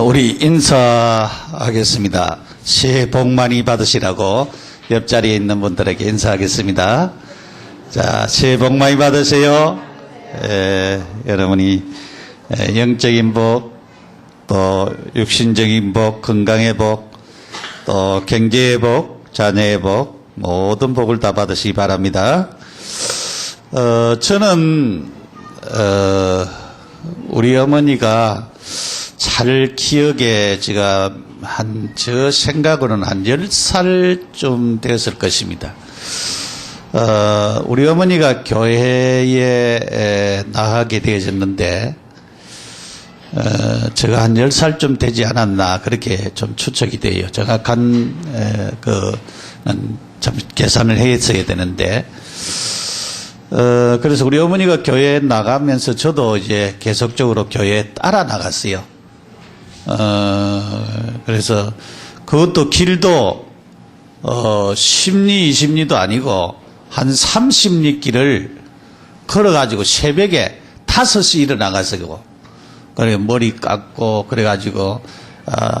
우리 인사하겠습니다. 새해 복 많이 받으시라고 옆자리에 있는 분들에게 인사하겠습니다. 자, 새해 복 많이 받으세요. 여러분이 영적인 복, 또 육신적인 복, 건강의 복, 또 경제의 복, 자녀의 복, 모든 복을 다 받으시기 바랍니다. 저는 우리 어머니가 잘 기억에 제가 저 생각으로는 한 10살쯤 됐을 것입니다. 우리 어머니가 교회에 나가게 되어졌는데, 제가 한 10살쯤 되지 않았나, 그렇게 좀 추측이 돼요. 정확한, 좀 계산을 했어야 되는데, 그래서 우리 어머니가 교회에 나가면서 저도 이제 계속적으로 교회에 따라 나갔어요. 그래서 그것도 길도 10리, 20리도 아니고 한 30리 길을 걸어가지고 새벽에 5시 일어나가지고, 그래 머리 깎고 그래가지고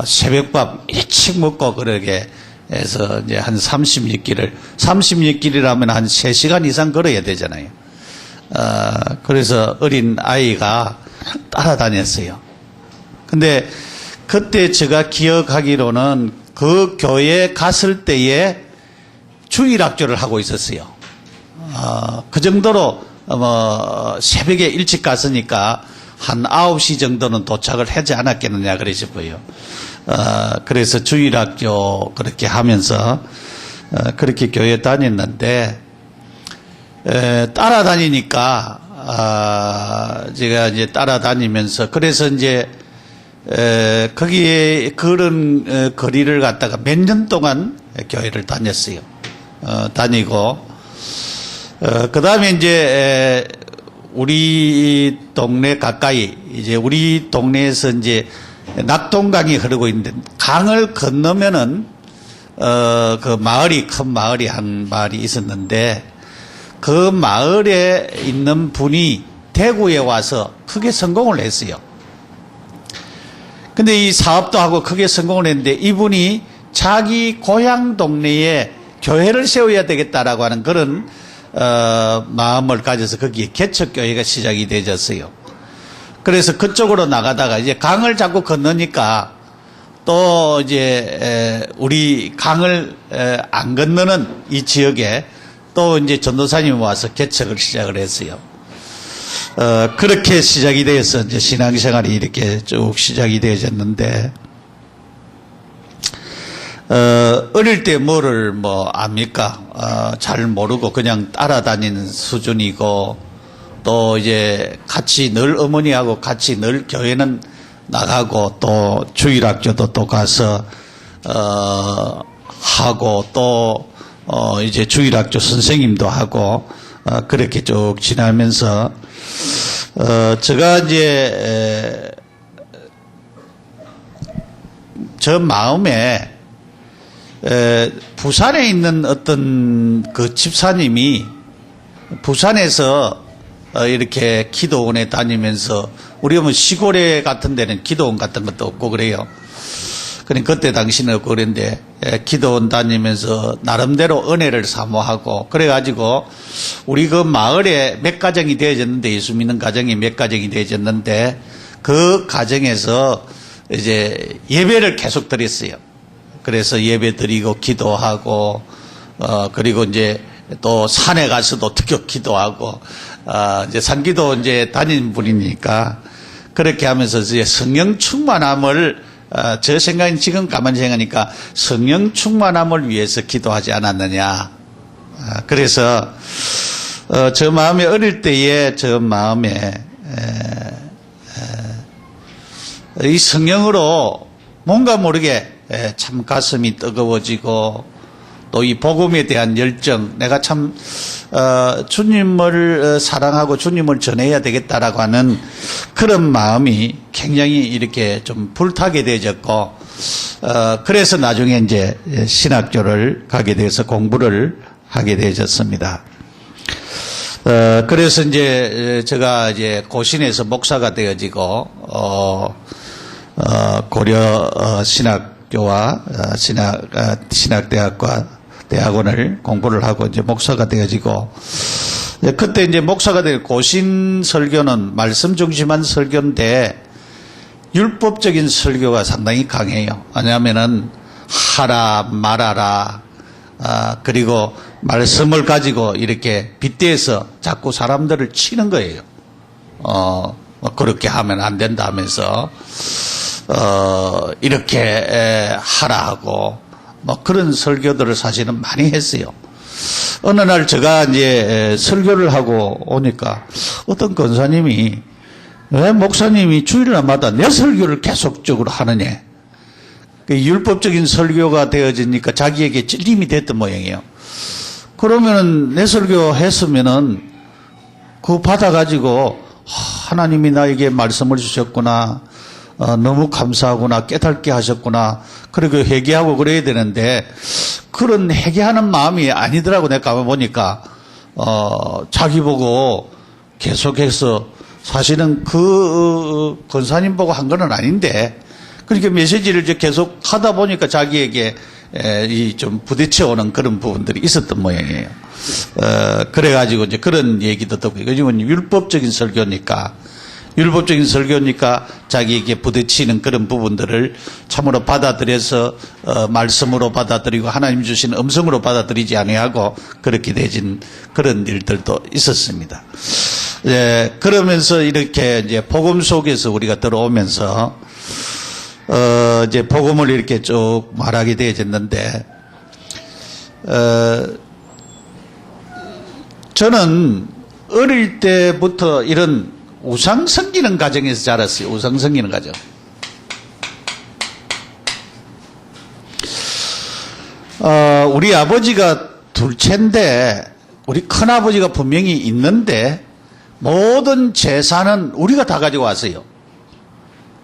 새벽밥 일찍 먹고 그러게 해서 이제 한 30리 길이라면 한 3시간 이상 걸어야 되잖아요. 그래서 어린 아이가 따라다녔어요. 근데 그때 제가 기억하기로는 그 교회에 갔을 때에 주일학교를 하고 있었어요. 그 정도로 새벽에 일찍 갔으니까 한 9시 정도는 도착을 하지 않았겠느냐 그래 싶어요. 그래서 주일학교 그렇게 하면서 그렇게 교회 다녔는데, 따라다니니까 제가 이제 따라다니면서, 그래서 이제 거기에 그런 거리를 갔다가 몇 년 동안 교회를 다녔어요. 다니고 그 다음에 이제 우리 동네 가까이, 이제 우리 동네에서 이제 낙동강이 흐르고 있는데, 강을 건너면은 그 마을이, 큰 마을이 한 마을이 있었는데, 그 마을에 있는 분이 대구에 와서 크게 성공을 했어요. 근데 이 사업도 하고 크게 성공을 했는데, 이분이 자기 고향 동네에 교회를 세워야 되겠다라고 하는 그런 마음을 가져서 거기에 개척교회가 시작이 되었어요. 그래서 그쪽으로 나가다가 이제 강을 자꾸 건너니까 또 이제 우리 강을 안 건너는 이 지역에 또 이제 전도사님이 와서 개척을 시작을 했어요. 그렇게 시작이 되어서 이제 신앙생활이 이렇게 쭉 시작이 되어졌는데, 어릴 때 뭐를 압니까? 잘 모르고 그냥 따라다니는 수준이고, 또 이제 같이 늘 어머니하고 같이 늘 교회는 나가고, 또 주일학교도 또 가서 하고, 또 이제 주일학교 선생님도 하고, 그렇게 쭉 지나면서 제가 이제 저 마음에 부산에 있는 어떤 그 집사님이 부산에서 이렇게 기도원에 다니면서, 우리 뭐 시골에 같은 데는 기도원 같은 것도 없고 그래요. 그러니까 그때 당시는 없고 그랬는데, 기도원 다니면서 나름대로 은혜를 사모하고, 그래가지고 우리 그 마을에 몇 가정이 되어졌는데, 예수 믿는 가정이 몇 가정이 되어졌는데, 그 가정에서 이제 예배를 계속 드렸어요. 그래서 예배 드리고 기도하고, 그리고 이제 또 산에 가서도 특히 기도하고, 이제 산기도 이제 다닌 분이니까, 그렇게 하면서 이제 성령 충만함을, 저 생각은 지금 가만히 생각하니까 성령 충만함을 위해서 기도하지 않았느냐. 그래서, 저 마음에, 어릴 때에 저 마음에, 이 성령으로 뭔가 모르게 참 가슴이 뜨거워지고, 또 이 복음에 대한 열정, 내가 참 주님을 사랑하고 주님을 전해야 되겠다라고 하는 그런 마음이 굉장히 이렇게 좀 불타게 되어졌고, 그래서 나중에 이제 신학교를 가게 돼서 공부를 하게 되어졌습니다. 그래서 이제 제가 이제 고신에서 목사가 되어지고, 고려 신학교와 신학대학과 대학원을 공부를 하고 이제 목사가 되어지고, 그때 이제 목사가 될 고신 설교는 말씀 중심한 설교인데 율법적인 설교가 상당히 강해요. 왜냐하면은 하라 말하라, 그리고 말씀을 가지고 이렇게 빗대서 자꾸 사람들을 치는 거예요. 그렇게 하면 안 된다 하면서 이렇게 하라 하고 뭐 그런 설교들을 사실은 많이 했어요. 어느 날 제가 이제 설교를 하고 오니까 어떤 권사님이 왜 목사님이 주일날마다 내 설교를 계속적으로 하느냐. 율법적인 설교가 되어지니까 자기에게 찔림이 됐던 모양이에요. 그러면은 내 설교 했으면은 그거 받아가지고 하나님이 나에게 말씀을 주셨구나. 너무 감사하구나. 깨닫게 하셨구나. 그리고 회개하고 그래야 되는데 그런 회개하는 마음이 아니더라고. 내가 가보니까 자기 보고 계속해서 사실은 그 권사님 보고 한 건 아닌데 그렇게 메시지를 이제 계속 하다 보니까 자기에게 좀 부딪혀 오는 그런 부분들이 있었던 모양이에요. 그래가지고 이제 그런 얘기도 듣고, 요즘은 율법적인 설교니까 자기에게 부딪히는 그런 부분들을 참으로 받아들여서 말씀으로 받아들이고 하나님 주신 음성으로 받아들이지 아니하고 그렇게 되진 그런 일들도 있었습니다. 그러면서 이렇게 이제 복음 속에서 우리가 들어오면서 이제 복음을 이렇게 쭉 말하게 되어졌는데, 저는 어릴 때부터 이런 우상 섬기는 가정에서 자랐어요. 우상 섬기는 가정. 우리 아버지가 둘째인데, 우리 큰아버지가 분명히 있는데, 모든 제사는 우리가 다 가지고 왔어요.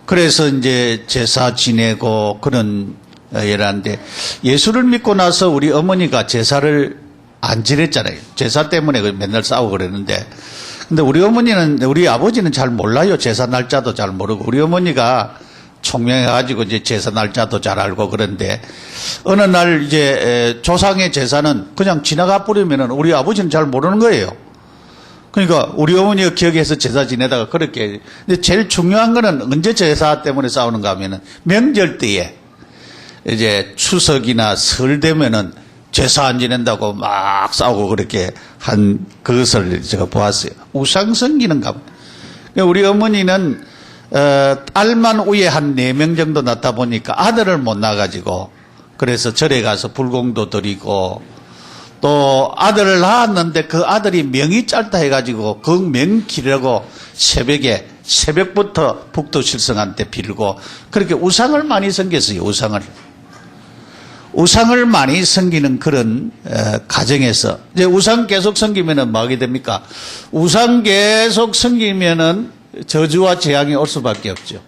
그래서 이제 제사 지내고 그런 일하는데, 예수를 믿고 나서 우리 어머니가 제사를 안 지냈잖아요. 제사 때문에 맨날 싸우고 그랬는데, 근데 우리 아버지는 잘 몰라요. 제사 날짜도 잘 모르고. 우리 어머니가 총명해가지고 이제 제사 날짜도 잘 알고 그런데, 어느 날 이제 조상의 제사는 그냥 지나가 버리면은 우리 아버지는 잘 모르는 거예요. 그러니까 우리 어머니가 기억해서 제사 지내다가 그렇게. 근데 제일 중요한 거는 언제 제사 때문에 싸우는가 하면은 명절 때에 이제 추석이나 설 되면은 제사 안 지낸다고 막 싸우고 그렇게 한 그것을 제가 보았어요. 우상 섬기는 가. 우리 어머니는 딸만 위에 한 4명 정도 낳다 보니까 아들을 못 낳아가지고, 그래서 절에 가서 불공도 드리고, 또 아들을 낳았는데 그 아들이 명이 짧다 해가지고 그 명 기르려고 새벽부터 북두칠성한테 빌고, 그렇게 우상을 많이 섬겼어요. 우상을 많이 섬기는 그런 가정에서 이제 우상 계속 섬기면은 뭐 하게 됩니까? 우상 계속 섬기면은 저주와 재앙이 올 수밖에 없죠.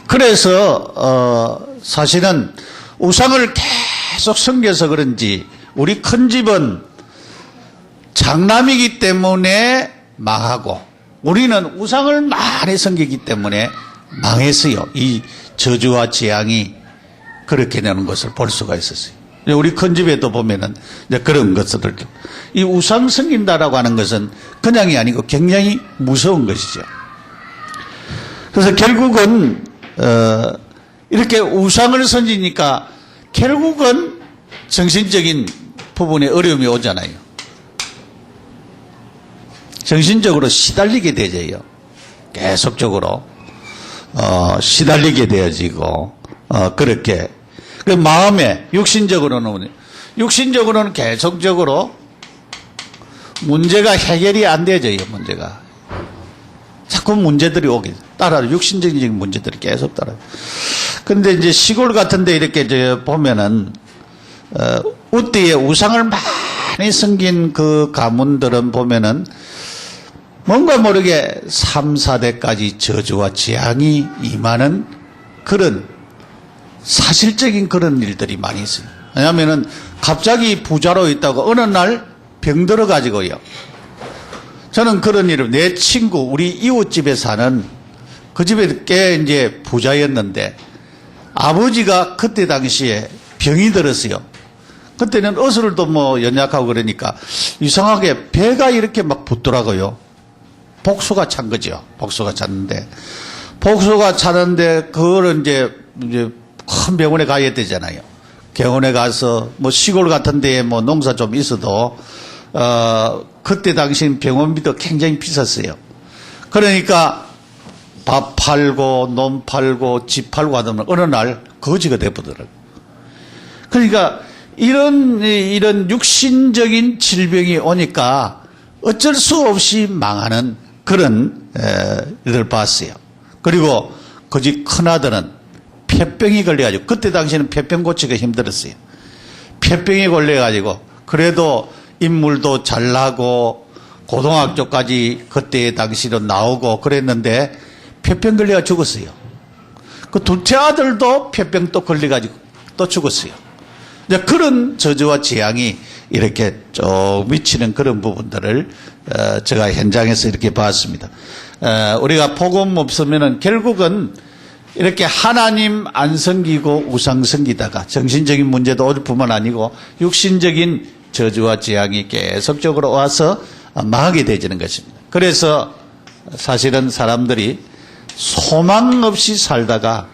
그래서 사실은 우상을 계속 섬겨서 그런지 우리 큰 집은 장남이기 때문에 망하고, 우리는 우상을 많이 섬기기 때문에 망했어요. 이 저주와 재앙이 그렇게 되는 것을 볼 수가 있었어요. 우리 큰 집에도 보면은 이제 그런 것들을, 이 우상 섬긴다라고 하는 것은 그냥이 아니고 굉장히 무서운 것이죠. 그래서 결국은 이렇게 우상을 섬기니까 결국은 정신적인 부분에 어려움이 오잖아요. 정신적으로 시달리게 되죠. 계속적으로 시달리게 되어지고, 그렇게 그 마음에 육신적으로는 계속적으로 문제가 해결이 안 되져요. 문제가 자꾸 문제들이 오게 따라, 육신적인 문제들이 계속 따라. 그런데 이제 시골 같은데 이렇게 보면은 우띠에 우상을 많이 섬긴 그 가문들은 보면은 뭔가 모르게 3, 4대까지 저주와 재앙이 임하는 그런 사실적인 그런 일들이 많이 있어요. 왜냐하면은 갑자기 부자로 있다고 어느 날 병 들어가지고요. 저는 그런 일을, 내 친구, 우리 이웃집에 사는, 그 집에 꽤 이제 부자였는데, 아버지가 그때 당시에 병이 들었어요. 그때는 어슬도 뭐 연약하고 그러니까 이상하게 배가 이렇게 막 붓더라고요. 복수가 찬 거죠. 복수가 찼는데 그거를 이제 큰 병원에 가야 되잖아요. 병원에 가서 뭐 시골 같은 데에 뭐 농사 좀 있어도 그때 당시 병원비도 굉장히 비쌌어요. 그러니까 밥 팔고 논 팔고 집 팔고 하다 어느 날 거지가 돼버더라고요. 그러니까 이런 육신적인 질병이 오니까 어쩔 수 없이 망하는 그런 일을 봤어요. 그리고 그 집 큰아들은 폐병이 걸려가지고, 그때 당시에는 폐병 고치기가 힘들었어요. 폐병이 걸려가지고 그래도 인물도 잘나고 고등학교까지 그때 당시로 나오고 그랬는데 폐병 걸려가 죽었어요. 그 둘째 아들도 폐병 또 걸려가지고 또 죽었어요. 그런 저주와 재앙이 이렇게 쭉 미치는 그런 부분들을 제가 현장에서 이렇게 봤습니다. 우리가 복음 없으면은 결국은 이렇게 하나님 안 섬기고 우상 섬기다가 정신적인 문제도 올 뿐만 아니고 육신적인 저주와 재앙이 계속적으로 와서 망하게 되지는 것입니다. 그래서 사실은 사람들이 소망 없이 살다가,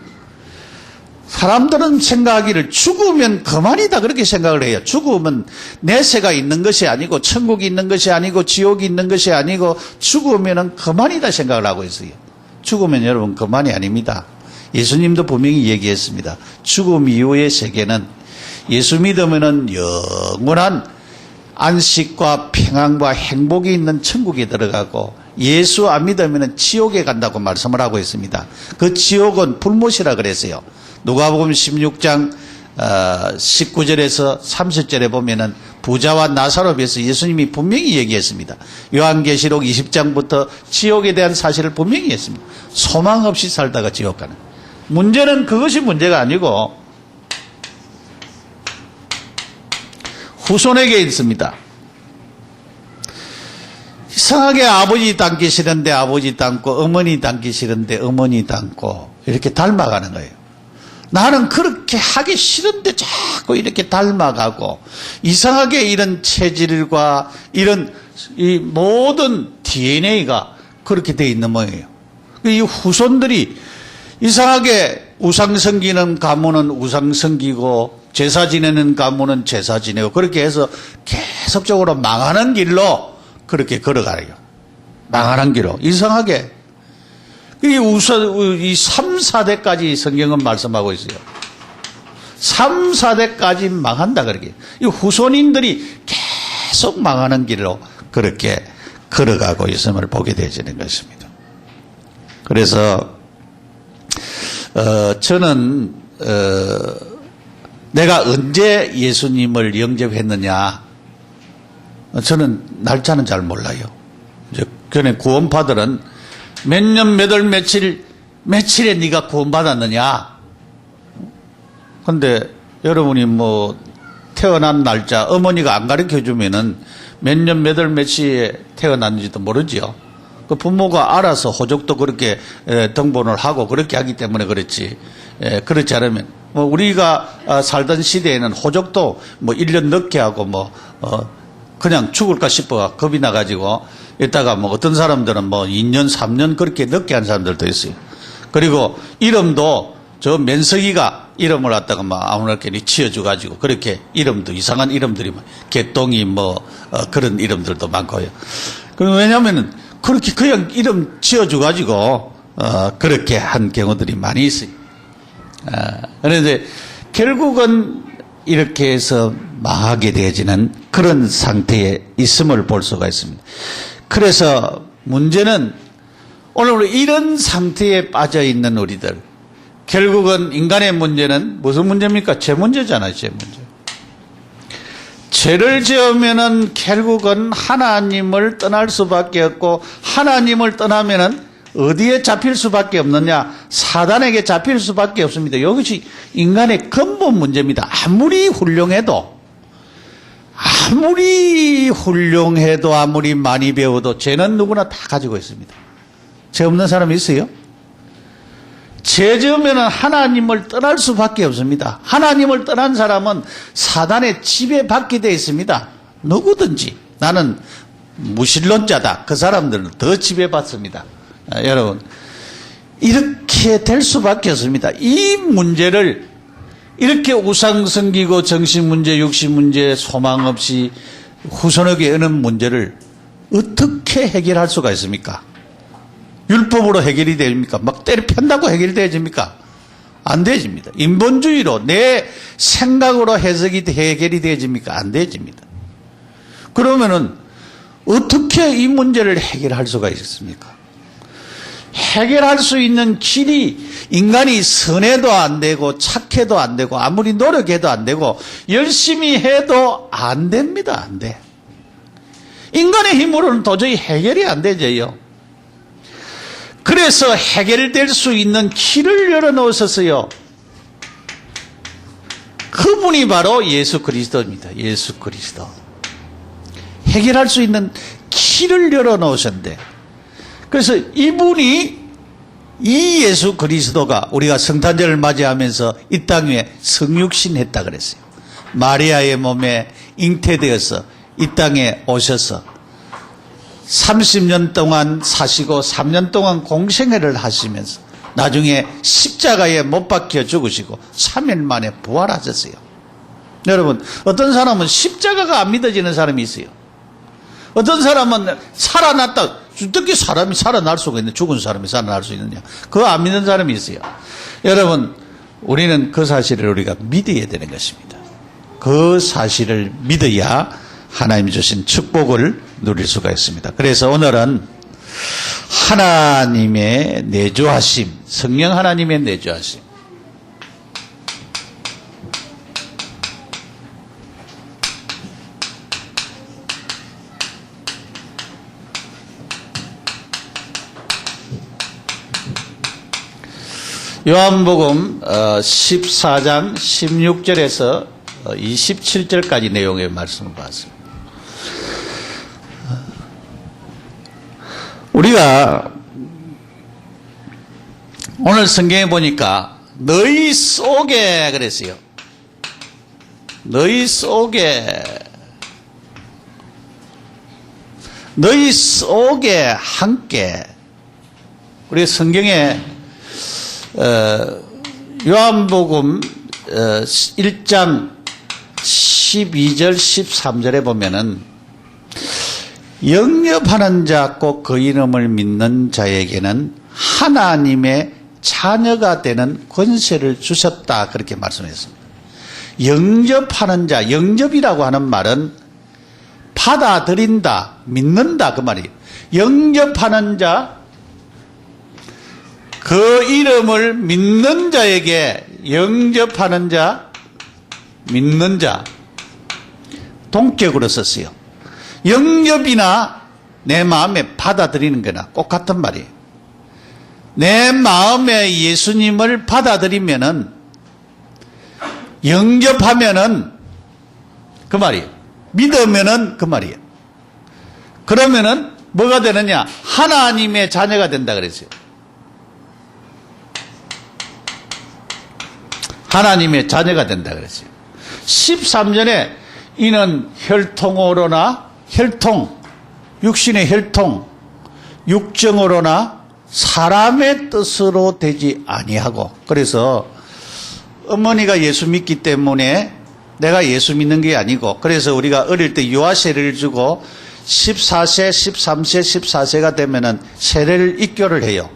사람들은 생각하기를 죽으면 그만이다 그렇게 생각을 해요. 죽으면 내세가 있는 것이 아니고 천국이 있는 것이 아니고 지옥이 있는 것이 아니고 죽으면 그만이다 생각을 하고 있어요. 죽으면 여러분 그만이 아닙니다. 예수님도 분명히 얘기했습니다. 죽음 이후의 세계는 예수 믿으면 영원한 안식과 평안과 행복이 있는 천국에 들어가고, 예수 안 믿으면 지옥에 간다고 말씀을 하고 있습니다. 그 지옥은 불못이라 그랬어요. 누가복음 16장 19절에서 30절에 보면은 부자와 나사로에 비해서 예수님이 분명히 얘기했습니다. 요한계시록 20장부터 지옥에 대한 사실을 분명히 했습니다. 소망 없이 살다가 지옥 가는. 문제는 그것이 문제가 아니고 후손에게 있습니다. 이상하게 아버지 닮기 싫은데 아버지 닮고, 어머니 닮기 싫은데 어머니 닮고 이렇게 닮아가는 거예요. 나는 그렇게 하기 싫은데 자꾸 이렇게 닮아가고, 이상하게 이런 체질과 이런 이 모든 DNA가 그렇게 돼 있는 모양이에요. 이 후손들이 이상하게 우상 섬기는 가문은 우상 섬기고 제사 지내는 가문은 제사 지내고 그렇게 해서 계속적으로 망하는 길로 그렇게 걸어가요. 망하는 길로. 이상하게. 이 3, 4대까지 성경은 말씀하고 있어요. 3, 4대까지 망한다, 그렇게. 이 후손인들이 계속 망하는 길로 그렇게 걸어가고 있음을 보게 되지는 것입니다. 그래서, 저는, 내가 언제 예수님을 영접했느냐, 저는 날짜는 잘 몰라요. 이제 전에 구원파들은 몇 년, 몇 월, 며칠에 네가 구원받았느냐? 근데 여러분이 뭐 태어난 날짜 어머니가 안 가르쳐 주면은 몇 년, 몇 월, 며칠에 태어났는지도 모르지요. 그 부모가 알아서 호적도 그렇게 등본을 하고 그렇게 하기 때문에 그렇지. 그렇지 않으면 뭐 우리가 살던 시대에는 호적도 뭐 1년 늦게 하고 뭐 그냥 죽을까 싶어 겁이 나가지고 이따가 뭐 어떤 사람들은 뭐 2년, 3년 그렇게 늦게 한 사람들도 있어요. 그리고 이름도 저 면석이가 이름을 갖다가 막 아무렇게나 지어줘가지고 그렇게 이름도 이상한 이름들이 막 개똥이 뭐 그런 이름들도 많고요. 왜냐하면은 그렇게 그냥 이름 지어줘가지고 그렇게 한 경우들이 많이 있어요. 그런데 결국은 이렇게 해서 망하게 되어지는 그런 상태에 있음을 볼 수가 있습니다. 그래서 문제는 오늘 이런 상태에 빠져 있는 우리들, 결국은 인간의 문제는 무슨 문제입니까? 죄 문제잖아요, 죄 문제. 죄를 지으면은 결국은 하나님을 떠날 수밖에 없고, 하나님을 떠나면은 어디에 잡힐 수밖에 없느냐? 사단에게 잡힐 수밖에 없습니다. 이것이 인간의 근본 문제입니다. 아무리 훌륭해도 아무리 훌륭해도 아무리 많이 배워도 죄는 누구나 다 가지고 있습니다. 죄 없는 사람이 있어요? 죄 지으면 하나님을 떠날 수밖에 없습니다. 하나님을 떠난 사람은 사단의 지배받게 되어 있습니다. 누구든지. 나는 무신론자다. 그 사람들은 더 지배받습니다. 여러분, 이렇게 될 수밖에 없습니다. 이 문제를 이렇게 우상 섬기고 정신문제, 육신문제, 소망 없이 후손에게 오는 문제를 어떻게 해결할 수가 있습니까? 율법으로 해결이 됩니까? 막 때려 편다고 해결되어집니까? 안 되어집니다. 인본주의로 내 생각으로 해결이 되어집니까? 안 되어집니다. 그러면은 어떻게 이 문제를 해결할 수가 있습니까? 해결할 수 있는 길이 인간이 선해도 안 되고 착해도 안 되고 아무리 노력해도 안 되고 열심히 해도 안 됩니다. 안 돼. 인간의 힘으로는 도저히 해결이 안 되죠. 그래서 해결될 수 있는 길을 열어놓으셨어요. 그분이 바로 예수 그리스도입니다. 예수 그리스도. 해결할 수 있는 길을 열어놓으셨는데, 그래서 이분이, 이 예수 그리스도가 우리가 성탄절을 맞이하면서 이 땅 위에 성육신했다 그랬어요. 마리아의 몸에 잉태되어서 이 땅에 오셔서 30년 동안 사시고 3년 동안 공생애를 하시면서 나중에 십자가에 못 박혀 죽으시고 3일 만에 부활하셨어요. 여러분, 어떤 사람은 십자가가 안 믿어지는 사람이 있어요. 어떤 사람은 살아났다. 어떻게 사람이 살아날 수가 있는, 죽은 사람이 살아날 수 있느냐. 그거 안 믿는 사람이 있어요. 여러분, 우리는 그 사실을 우리가 믿어야 되는 것입니다. 그 사실을 믿어야 하나님이 주신 축복을 누릴 수가 있습니다. 그래서 오늘은 하나님의 내주하심, 성령 하나님의 내주하심. 요한복음 14장 16절에서 27절까지 내용의 말씀을 봤습니다. 우리가 오늘 성경에 보니까 너희 속에 그랬어요. 너희 속에 함께. 우리 성경에 요한복음 1장 12절 13절에 보면은 영접하는 자 꼭 그 이름을 믿는 자에게는 하나님의 자녀가 되는 권세를 주셨다, 그렇게 말씀했습니다. 영접하는 자, 영접이라고 하는 말은 받아들인다, 믿는다 그 말이에요. 영접하는 자, 그 이름을 믿는 자에게, 영접하는 자, 믿는 자, 동격으로 썼어요. 영접이나 내 마음에 받아들이는 거나 꼭 같은 말이에요. 내 마음에 예수님을 받아들이면은, 영접하면은 그 말이에요. 믿으면은 그 말이에요. 그러면은 뭐가 되느냐? 하나님의 자녀가 된다 그랬어요. 하나님의 자녀가 된다 그랬어요. 13절에 이는 혈통으로나 육신의 혈통, 육정으로나 사람의 뜻으로 되지 아니하고, 그래서 어머니가 예수 믿기 때문에 내가 예수 믿는 게 아니고, 그래서 우리가 어릴 때 유아세례를 주고 14세, 13세, 14세가 되면은 세례를 입교를 해요.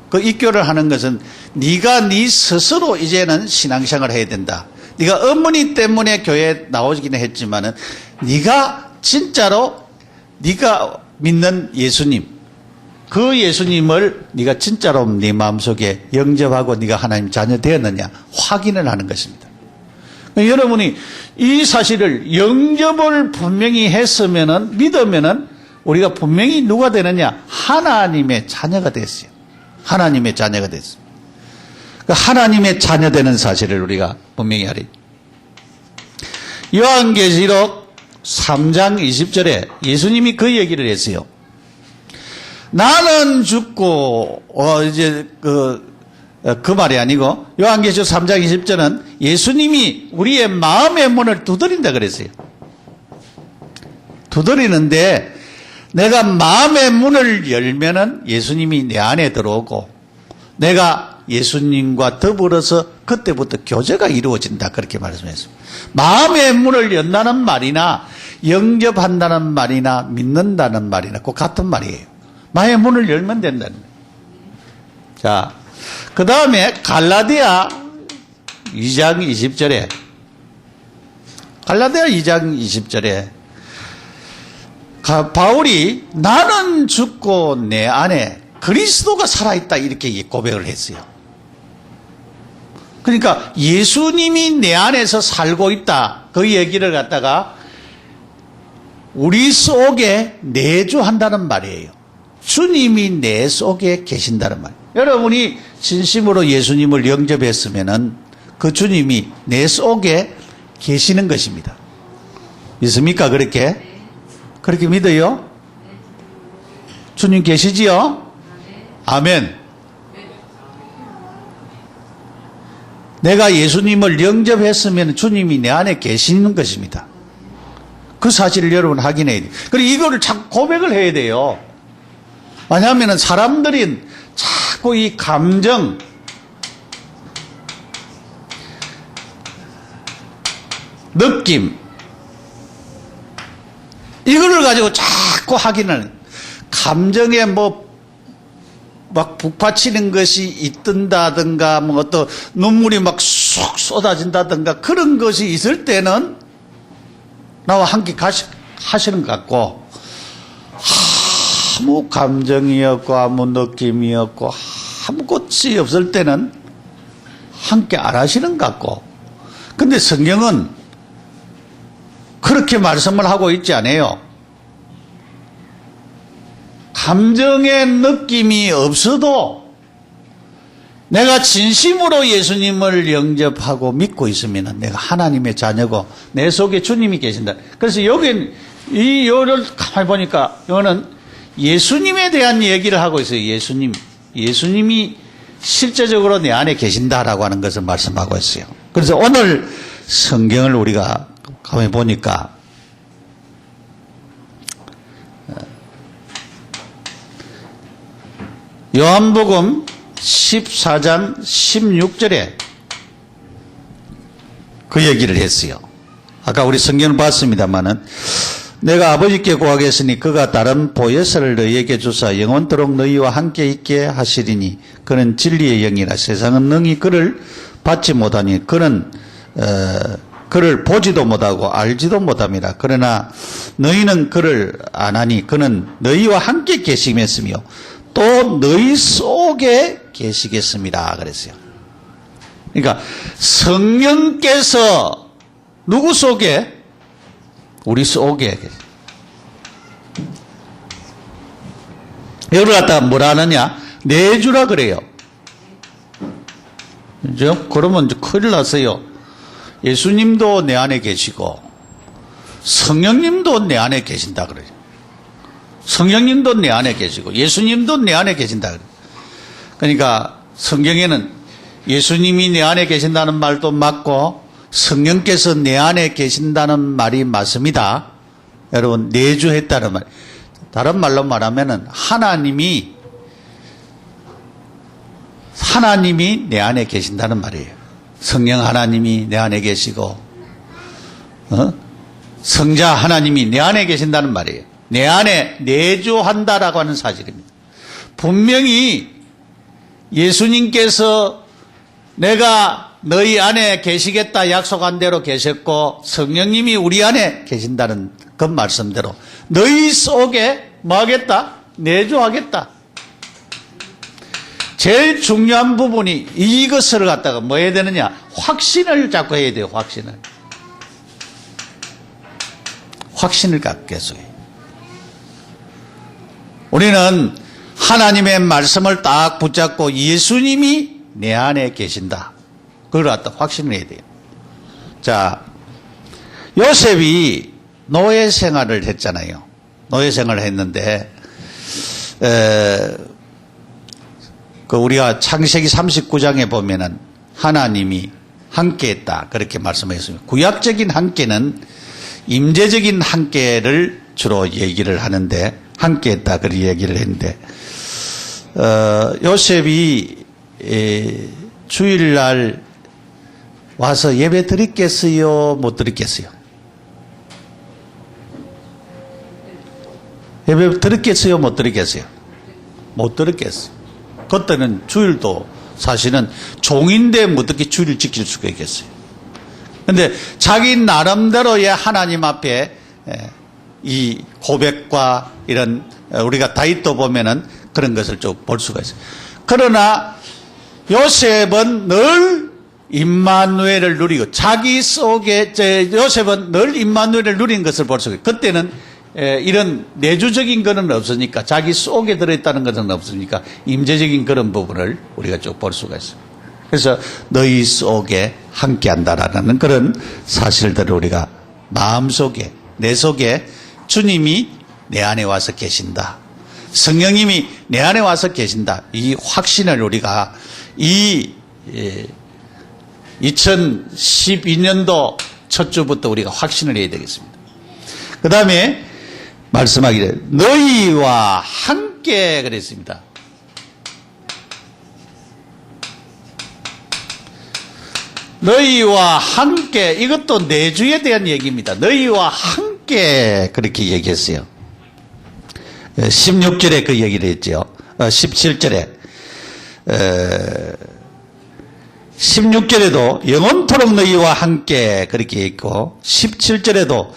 그 입교를 하는 것은 네가 네 스스로 이제는 신앙생활을 해야 된다. 네가 어머니 때문에 교회에 나오기는 했지만은 네가 진짜로 네가 믿는 예수님, 그 예수님을 네가 진짜로 네 마음속에 영접하고 네가 하나님 자녀 되었느냐 확인을 하는 것입니다. 여러분이 이 사실을 영접을 분명히 했으면은, 믿으면은 우리가 분명히 누가 되느냐? 하나님의 자녀가 됐어요. 하나님의 자녀가 됐습니다. 하나님의 자녀 되는 사실을 우리가 분명히 알아야 돼요. 요한계시록 3장 20절에 예수님이 그 얘기를 했어요. 나는 죽고, 이제 그 말이 아니고, 요한계시록 3장 20절은 예수님이 우리의 마음의 문을 두드린다 그랬어요. 두드리는데, 내가 마음의 문을 열면은 예수님이 내 안에 들어오고, 내가 예수님과 더불어서 그때부터 교제가 이루어진다. 그렇게 말씀했습니다. 마음의 문을 연다는 말이나, 영접한다는 말이나, 믿는다는 말이나, 꼭 같은 말이에요. 마음의 문을 열면 된다는 거예요. 자, 그 다음에 갈라디아 2장 20절에 갈라디아 2장 20절에 바울이 나는 죽고 내 안에 그리스도가 살아있다 이렇게 고백을 했어요. 그러니까 예수님이 내 안에서 살고 있다 그 얘기를 갖다가 우리 속에 내주한다는 말이에요. 주님이 내 속에 계신다는 말. 여러분이 진심으로 예수님을 영접했으면은 그 주님이 내 속에 계시는 것입니다. 믿습니까? 그렇게? 그렇게 믿어요? 주님 계시지요? 아멘. 내가 예수님을 영접했으면 주님이 내 안에 계시는 것입니다. 그 사실을 여러분 확인해야 돼요. 그리고 이거를 자꾸 고백을 해야 돼요. 왜냐하면 사람들이 자꾸 이 감정, 느낌, 이거를 가지고 자꾸 확인하는, 감정에 막 북받치는 것이 있든다든가, 어떤 눈물이 막 쏙 쏟아진다든가, 그런 것이 있을 때는 나와 함께 하시는 것 같고, 아무 감정이 없고 아무 느낌이 없고 아무것이 없을 때는 함께 안 하시는 것 같고, 근데 성경은 그렇게 말씀을 하고 있지 않아요. 감정의 느낌이 없어도 내가 진심으로 예수님을 영접하고 믿고 있으면 내가 하나님의 자녀고 내 속에 주님이 계신다. 그래서 여기는 요를 가만히 보니까 이거는 예수님에 대한 얘기를 하고 있어요. 예수님이 실제적으로 내 안에 계신다라고 하는 것을 말씀하고 있어요. 그래서 오늘 성경을 우리가 가만히 보니까 요한복음 14장 16절에 그 얘기를 했어요. 아까 우리 성경을 봤습니다마는 내가 아버지께 구하겠으니 그가 다른 보혜사를 너희에게 주사 영원토록 너희와 함께 있게 하시리니 그는 진리의 영이라 세상은 능히 그를 받지 못하니 그는 그를 보지도 못하고 알지도 못함이라. 그러나 너희는 그를 아나니 그는 너희와 함께 계시겠으며 또 너희 속에 계시겠습니다. 그랬어요. 그러니까 성령께서 누구 속에? 우리 속에. 이걸 갖다가 뭐라 하느냐? 내주라 그래요. 그죠? 그러면 이제 큰일 났어요. 예수님도 내 안에 계시고 성령님도 내 안에 계신다 그래요. 성령님도 내 안에 계시고 예수님도 내 안에 계신다 그래요. 그러니까 성경에는 예수님이 내 안에 계신다는 말도 맞고 성령께서 내 안에 계신다는 말이 맞습니다. 여러분, 내주했다는 말. 다른 말로 말하면은 하나님이 내 안에 계신다는 말이에요. 성령 하나님이 내 안에 계시고, 성자 하나님이 내 안에 계신다는 말이에요. 내 안에 내주한다라고 하는 사실입니다. 분명히 예수님께서 내가 너희 안에 계시겠다 약속한 대로 계셨고 성령님이 우리 안에 계신다는 그 말씀대로 너희 속에 뭐 하겠다? 내주하겠다. 제일 중요한 부분이 이것을 갖다가 뭐 해야 되느냐? 확신을 자꾸 해야 돼요. 확신을 갖고 계속 해요. 우리는 하나님의 말씀을 딱 붙잡고 예수님이 내 안에 계신다. 그걸 갖다 확신을 해야 돼요. 자, 요셉이 노예 생활을 했잖아요. 노예 생활을 했는데 우리가 창세기 39장에 보면은 하나님이 함께했다 그렇게 말씀하셨습니다. 구약적인 함께는 임재적인 함께를 주로 얘기를 하는데 함께했다 그렇게 얘기를 했는데 요셉이 주일날 와서 예배 드리겠어요? 못 드리겠어요? 예배 드리겠어요? 못 드리겠어요? 못 드리겠어요. 그때는 주일도 사실은 종인데 어떻게 주일을 지킬 수가 있겠어요. 그런데 자기 나름대로의 하나님 앞에 이 고백과 이런 우리가 다윗도 보면은 그런 것을 쭉 볼 수가 있어요. 그러나 요셉은 늘 임마누엘을 누리고 자기 속에 요셉은 늘 임마누엘을 누린 것을 볼 수가 있어요. 그때는 이런 내주적인 것은 없으니까 자기 속에 들어있다는 것은 없으니까 임재적인 그런 부분을 우리가 쭉 볼 수가 있어요. 그래서 너희 속에 함께한다라는 그런 사실들을 우리가 마음속에 내 속에 주님이 내 안에 와서 계신다. 성령님이 내 안에 와서 계신다. 이 확신을 우리가 이 2012년도 첫 주부터 우리가 확신을 해야 되겠습니다. 그 다음에 말씀하기를 너희와 함께 그랬습니다. 너희와 함께 이것도 내주에 대한 얘기입니다. 너희와 함께 그렇게 얘기했어요. 16절에 그 얘기를 했죠. 17절에 16절에도 영원토록 너희와 함께 그렇게 있고 17절에도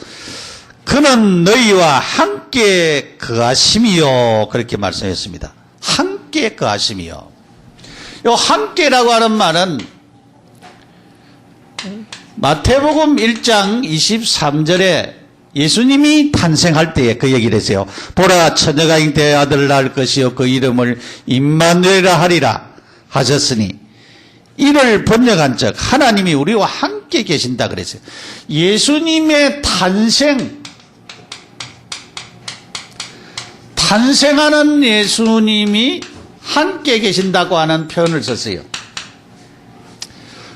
그는 너희와 함께 거하심이요 그렇게 말씀했습니다. 함께 거하심이요. 요 함께라고 하는 말은 마태복음 1장 23절에 예수님이 탄생할 때에 그 얘기를 했어요. 보라 처녀가 잉태의 아들을 낳을 것이요 그 이름을 임마누엘이라 하리라 하셨으니 이를 번역한 즉 하나님이 우리와 함께 계신다 그랬어요. 예수님의 탄생하는 예수님이 함께 계신다고 하는 표현을 썼어요.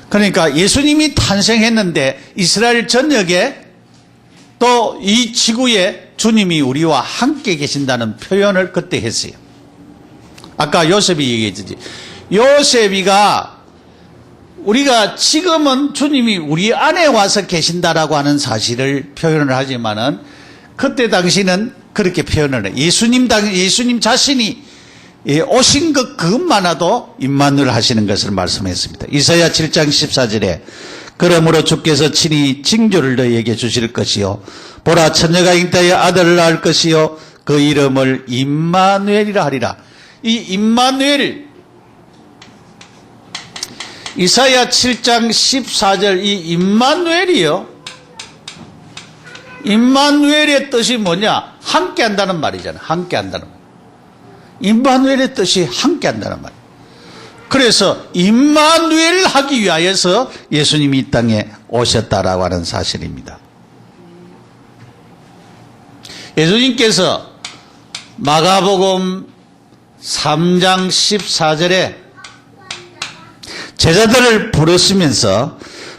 그러니까 예수님이 탄생했는데 이스라엘 전역에 또 이 지구에 주님이 우리와 함께 계신다는 표현을 그때 했어요. 아까 요셉이 얘기했지. 요셉이가 우리가 지금은 주님이 우리 안에 와서 계신다라고 하는 사실을 표현을 하지만은 그때 당시는 그렇게 표현을 해요. 예수님 자신이 오신 것 그것만아도 임마누엘 하시는 것을 말씀했습니다. 이사야 7장 14절에 그러므로 주께서 친히 징조를 너희에게 주실 것이요 보라 처녀가 잉태의 아들을 낳을 것이요 그 이름을 임마누엘이라 하리라. 이 임마누엘 이사야 7장 14절 이 임마누엘이요. 임마누엘의 뜻이 뭐냐? 함께 한다는 말이잖아요. 함께 한다는 말. 임마누엘의 뜻이 함께 한다는 말. 그래서 임마누엘 하기 위하여서 예수님이 이 땅에 오셨다라고 하는 사실입니다. 예수님께서 마가복음 3장 14절에 제자들을 부르시면서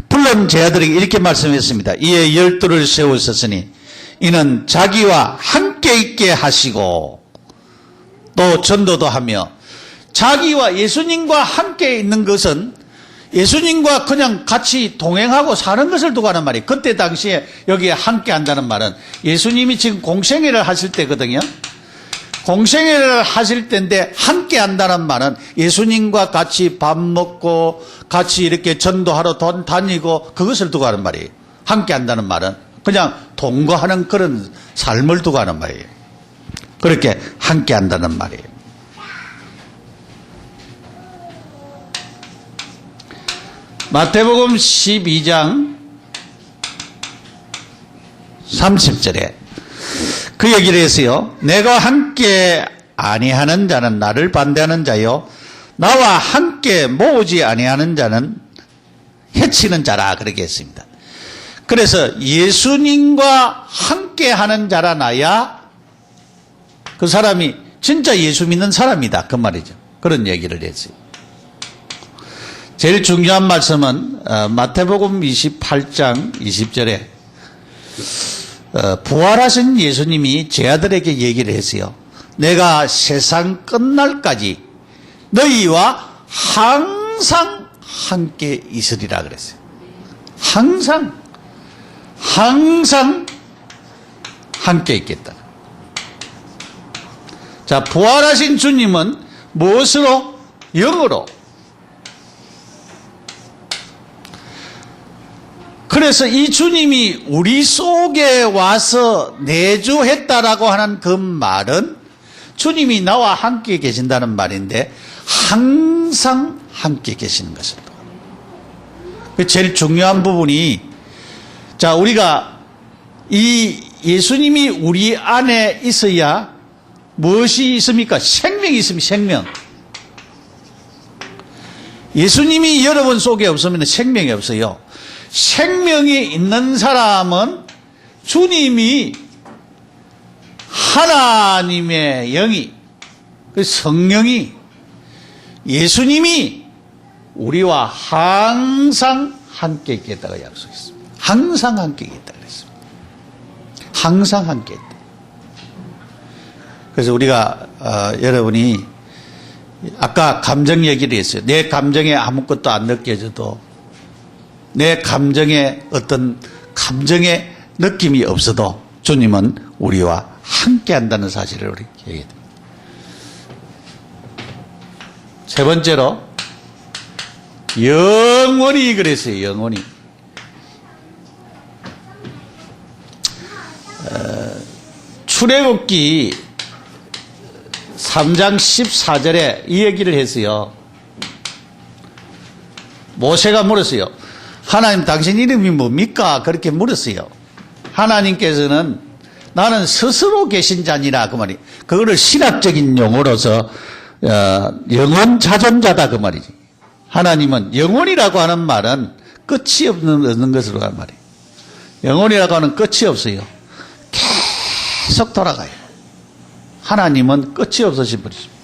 불른 제자들에게 이렇게 말씀했습니다. 이에 12를 세우셨으니 이는 자기와 함께 있게 하시고 또 전도도 하며 자기와 예수님과 함께 있는 것은 예수님과 그냥 같이 동행하고 사는 것을 두고 하는 말이에요. 그때 당시에 여기에 함께 한다는 말은 예수님이 지금 공생애를 하실 때거든요. 공생애를 하실 때인데 함께 한다는 말은 예수님과 같이 밥 먹고 같이 이렇게 전도하러 다니고 그것을 두고 하는 말이에요. 함께 한다는 말은 그냥 동거하는 그런 삶을 두고 하는 말이에요. 그렇게 함께 한다는 말이에요. 마태복음 12장 30절에 그 얘기를 했어요. 내가 함께 아니하는 자는 나를 반대하는 자요 나와 함께 모으지 아니하는 자는 해치는 자라 그렇게 했습니다. 그래서 예수님과 함께 함께 하는 자라 나야 그 사람이 진짜 예수 믿는 사람이다. 그 말이죠. 그런 얘기를 했어요. 제일 중요한 말씀은 마태복음 28장 20절에 부활하신 예수님이 제 아들에게 얘기를 했어요. 내가 세상 끝날까지 너희와 항상 함께 있으리라 그랬어요. 항상 함께 있겠다. 자, 부활하신 주님은 무엇으로? 영으로. 그래서 이 주님이 우리 속에 와서 내주했다라고 하는 그 말은 주님이 나와 함께 계신다는 말인데 항상 함께 계시는 것입니다. 제일 중요한 부분이, 자, 우리가 이 예수님이 우리 안에 있어야 무엇이 있습니까? 생명이 있습니다. 생명. 예수님이 여러분 속에 없으면 생명이 없어요. 생명이 있는 사람은 주님이 하나님의 영이, 그 성령이, 예수님이 우리와 항상 함께 있겠다고 약속했습니다. 항상 함께 있겠다 그랬습니다. 항상 함께 있다. 그래서 우리가 여러분이 아까 감정 얘기를 했어요. 내 감정에 아무것도 안 느껴져도, 내 감정에 어떤 감정의 느낌이 없어도 주님은 우리와 함께 한다는 사실을 우리 얘기해야 됩니다. 세 번째로 영원히 그랬어요. 영원히. 출애굽기 3장 14절에 이 얘기를 했어요. 모세가 물었어요. 하나님, 당신 이름이 뭡니까? 그렇게 물었어요. 하나님께서는 나는 스스로 계신 자니라 그 말이. 그거를 신학적인 용어로서 영원 자존자다 그 말이지. 하나님은 영원이라고 하는 말은 끝이 없는 것으로 하는 말이에요. 영원이라고 하는 끝이 없어요. 계속 돌아가요. 하나님은 끝이 없으신 분이십니다.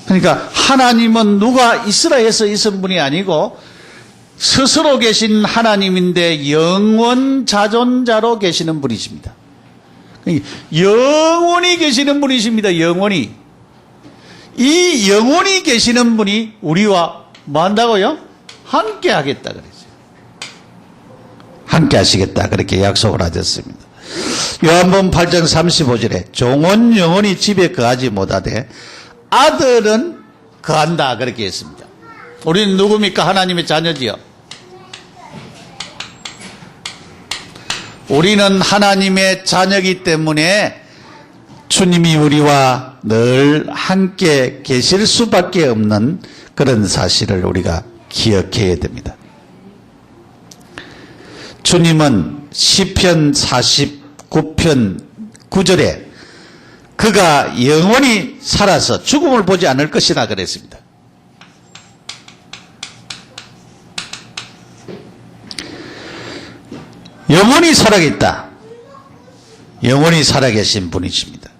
그러니까 하나님은 누가 있으라 해서 있은 분이 아니고 스스로 계신 하나님인데 영원 자존자로 계시는 분이십니다. 영원히 계시는 분이십니다. 영원히. 이 영원히 계시는 분이 우리와 뭐 한다고요? 함께 하겠다 그랬어요. 함께 하시겠다 그렇게 약속을 하셨습니다. 요한복음 8장 35절에 종은 영원히 집에 거하지 못하되 아들은 거한다 그렇게 했습니다. 우리는 누굽니까? 하나님의 자녀지요. 우리는 하나님의 자녀이기 때문에 주님이 우리와 늘 함께 계실 수밖에 없는 그런 사실을 우리가 기억해야 됩니다. 주님은 시편 49편 9절에 그가 영원히 살아서 죽음을 보지 않을 것이다 그랬습니다. 영원히 살아계시다. 영원히 살아계신 분이십니다.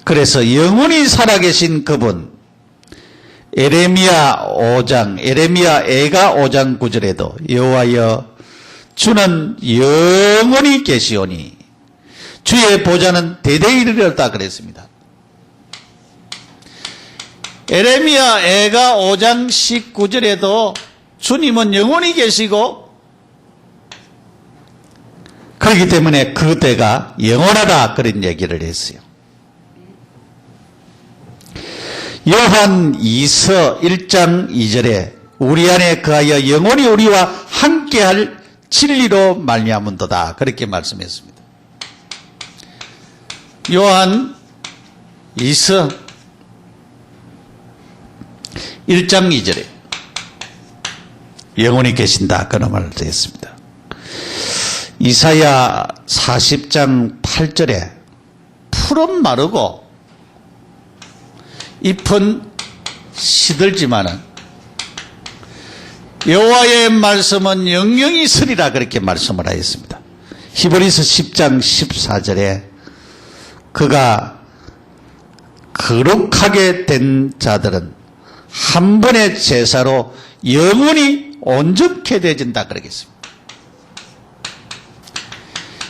그래서 영원히 살아계신 그분, 에레미야 애가 5장 9절에도 여호와여 주는 영원히 계시오니 주의 보좌는 대대히 이르렀다 그랬습니다. 에레미야 애가 5장 19절에도 주님은 영원히 계시고 그렇기 때문에 그 때가 영원하다 그런 얘기를 했어요. 요한 2서 1장 2절에 우리 안에 거하여 영원히 우리와 함께할 진리로 말미암은도다 그렇게 말씀했습니다. 요한 2서 1장 2절에 영원히 계신다 그런 말을 했습니다. 이사야 40장 8절에 풀은 마르고 잎은 시들지만은 여호와의 말씀은 영영이 서리라 그렇게 말씀을 하였습니다. 히브리서 10장 14절에 그가 거룩하게 된 자들은 한 번의 제사로 영원히 온전케 되어진다 그러겠습니다.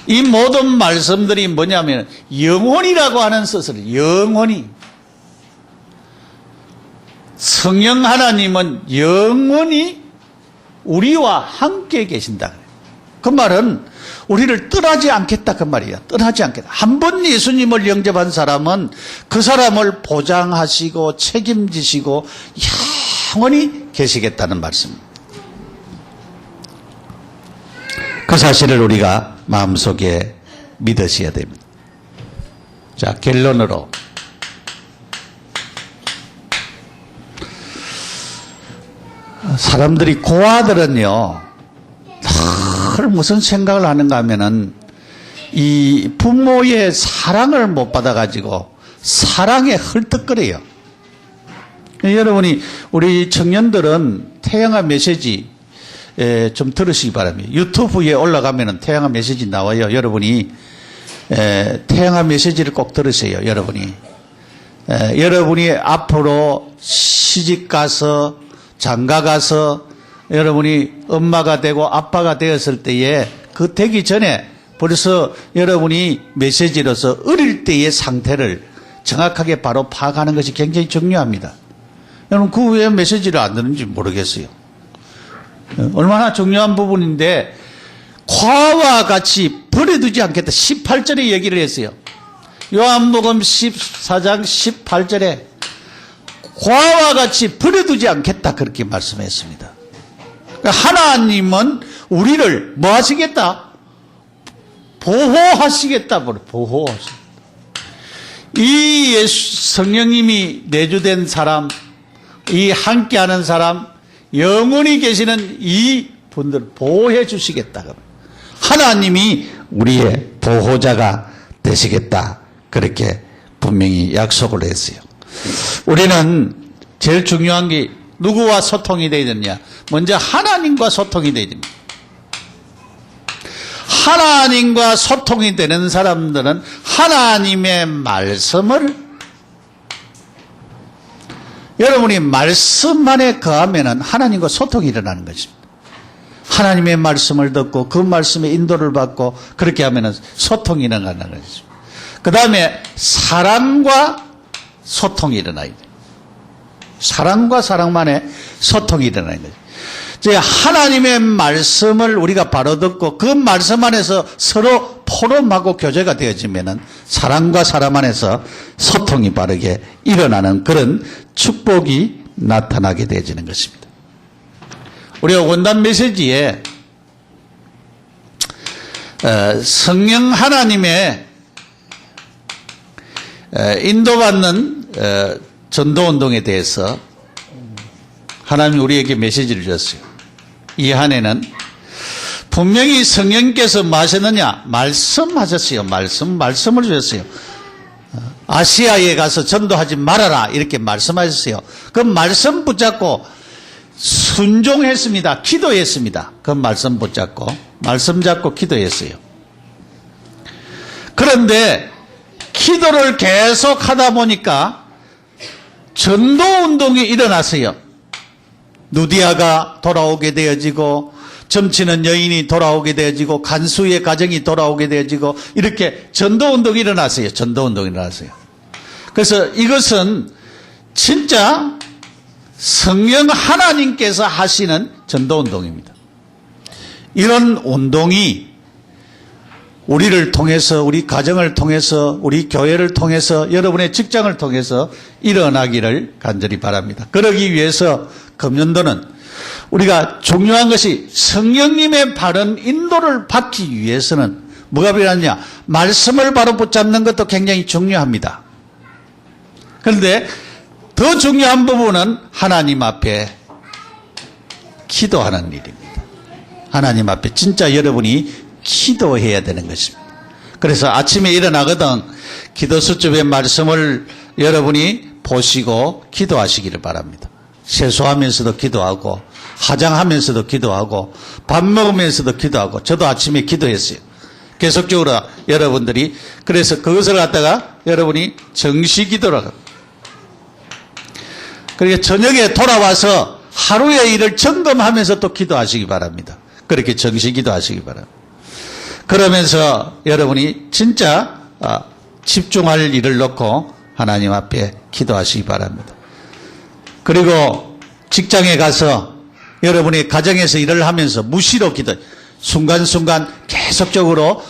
이 모든 말씀들이 뭐냐면 영원이라고 하는 뜻을 영원히 성령 하나님은 영원히 우리와 함께 계신다. 그 말은 우리를 떠나지 않겠다 그 말이야. 떠나지 않겠다. 한 번 예수님을 영접한 사람은 그 사람을 보장하시고 책임지시고 영원히 계시겠다는 말씀입니다. 그 사실을 우리가 마음속에 믿으셔야 됩니다. 자, 결론으로 사람들이 고아들은요 늘 무슨 생각을 하는가 하면은 이 부모의 사랑을 못 받아가지고 사랑에 헐떡거려요. 여러분이 우리 청년들은 태양아 메시지 좀 들으시기 바랍니다. 유튜브에 올라가면은 태양아 메시지 나와요. 여러분이 태양아 메시지를 꼭 들으세요. 여러분이 여러분이 앞으로 시집 가서 장가 가서 여러분이 엄마가 되고 아빠가 되었을 때에 그 되기 전에 벌써 여러분이 메시지로서 어릴 때의 상태를 정확하게 바로 파악하는 것이 굉장히 중요합니다. 여러분 그 왜 메시지를 안 듣는지 모르겠어요. 얼마나 중요한 부분인데 과와 같이 버려두지 않겠다. 18절에 얘기를 했어요. 요한복음 14장 18절에 과와 같이 버려두지 않겠다 그렇게 말씀했습니다. 그러니까 하나님은 우리를 뭐 하시겠다? 보호하시겠다. 보호하시겠다. 이 예수 성령님이 내주된 사람, 이 함께하는 사람, 영원히 계시는 이 분들 보호해 주시겠다. 하나님이 우리의 보호자가 되시겠다. 그렇게 분명히 약속을 했어요. 우리는 제일 중요한 게 누구와 소통이 되어야 되느냐. 먼저 하나님과 소통이 되어야 됩니다. 하나님과 소통이 되는 사람들은 하나님의 말씀을 여러분이 말씀 안에 거하면 하나님과 소통이 일어나는 것입니다. 하나님의 말씀을 듣고 그 말씀의 인도를 받고 그렇게 하면 소통이 일어나는 것입니다. 그 다음에 사랑과 소통이 일어나야 돼요. 사랑과 사랑만의 소통이 일어나는 거죠. 이제 하나님의 말씀을 우리가 바로 듣고 그 말씀 안에서 서로 포럼하고 교제가 되어지면은 사랑과 사람 안에서 소통이 바르게 일어나는 그런 축복이 나타나게 되어지는 것입니다. 우리가 원단 메시지에 성령 하나님의 인도받는 전도운동에 대해서 하나님이 우리에게 메시지를 주셨어요. 이 한해는 분명히 성령께서 뭐 하셨느냐? 말씀하셨어요. 말씀을 주셨어요. 아시아에 가서 전도하지 말아라 이렇게 말씀하셨어요. 그 말씀 붙잡고 순종했습니다. 기도했습니다. 그 말씀 붙잡고 말씀 잡고 기도했어요. 그런데 기도를 계속 하다 보니까 전도운동이 일어났어요. 누디아가 돌아오게 되어지고 점치는 여인이 돌아오게 되어지고 간수의 가정이 돌아오게 되어지고 이렇게 전도운동이 일어났어요. 전도운동이 일어났어요. 그래서 이것은 진짜 성령 하나님께서 하시는 전도운동입니다. 이런 운동이 우리를 통해서 우리 가정을 통해서 우리 교회를 통해서 여러분의 직장을 통해서 일어나기를 간절히 바랍니다. 그러기 위해서 금년도는 우리가 중요한 것이 성령님의 바른 인도를 받기 위해서는 뭐가 필요하냐? 말씀을 바로 붙잡는 것도 굉장히 중요합니다. 그런데 더 중요한 부분은 하나님 앞에 기도하는 일입니다. 하나님 앞에 진짜 여러분이 기도해야 되는 것입니다. 그래서 아침에 일어나거든 기도 수첩의 말씀을 여러분이 보시고 기도하시기를 바랍니다. 세수하면서도 기도하고 화장하면서도 기도하고 밥 먹으면서도 기도하고 저도 아침에 기도했어요. 계속적으로 여러분들이 그래서 그것을 갖다가 여러분이 정시기도라고. 그러니까 저녁에 돌아와서 하루의 일을 점검하면서 또 기도하시기 바랍니다. 그렇게 정시기도 하시기 바랍니다. 그러면서 여러분이 진짜 집중할 일을 놓고 하나님 앞에 기도하시기 바랍니다. 그리고 직장에 가서 여러분이 가정에서 일을 하면서 무시로 기도, 순간순간 계속적으로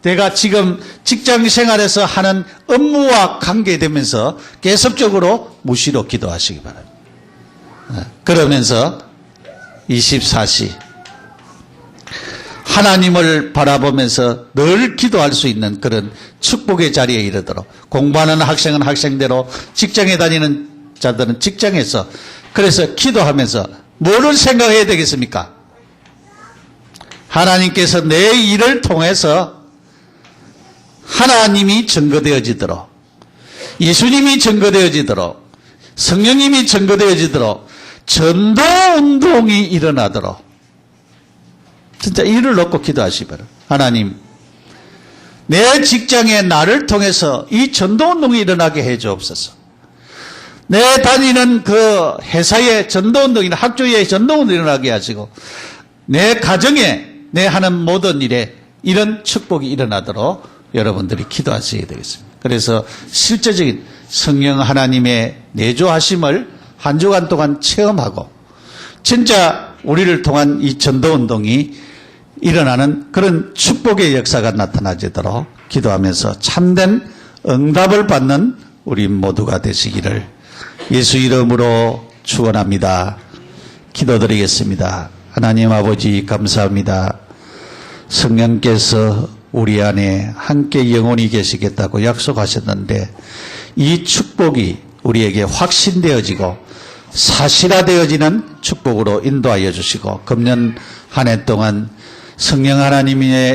내가 지금 직장 생활에서 하는 업무와 관계되면서 계속적으로 무시로 기도하시기 바랍니다. 그러면서 24시 하나님을 바라보면서 늘 기도할 수 있는 그런 축복의 자리에 이르도록, 공부하는 학생은 학생대로, 직장에 다니는 자들은 직장에서 그래서 기도하면서 뭐를 생각해야 되겠습니까? 하나님께서 내 일을 통해서 하나님이 증거되어지도록, 예수님이 증거되어지도록, 성령님이 증거되어지도록 전도운동이 일어나도록 진짜 이를 놓고 기도하시기 바랍니다. 하나님, 내 직장에 나를 통해서 이 전도운동이 일어나게 해 주옵소서. 내 다니는 그 회사의 전도운동이나 학교의 전도운동이 일어나게 하시고, 내 가정에 내 하는 모든 일에 이런 축복이 일어나도록 여러분들이 기도하셔야 되겠습니다. 그래서 실제적인 성령 하나님의 내조하심을 한 주간 동안 체험하고 진짜 우리를 통한 이 전도운동이 일어나는 그런 축복의 역사가 나타나지도록 기도하면서 참된 응답을 받는 우리 모두가 되시기를 예수 이름으로 축원합니다. 기도드리겠습니다. 하나님 아버지 감사합니다. 성령께서 우리 안에 함께 영원히 계시겠다고 약속하셨는데 이 축복이 우리에게 확신되어지고 사실화되어지는 축복으로 인도하여 주시고 금년 한 해 동안 성령 하나님의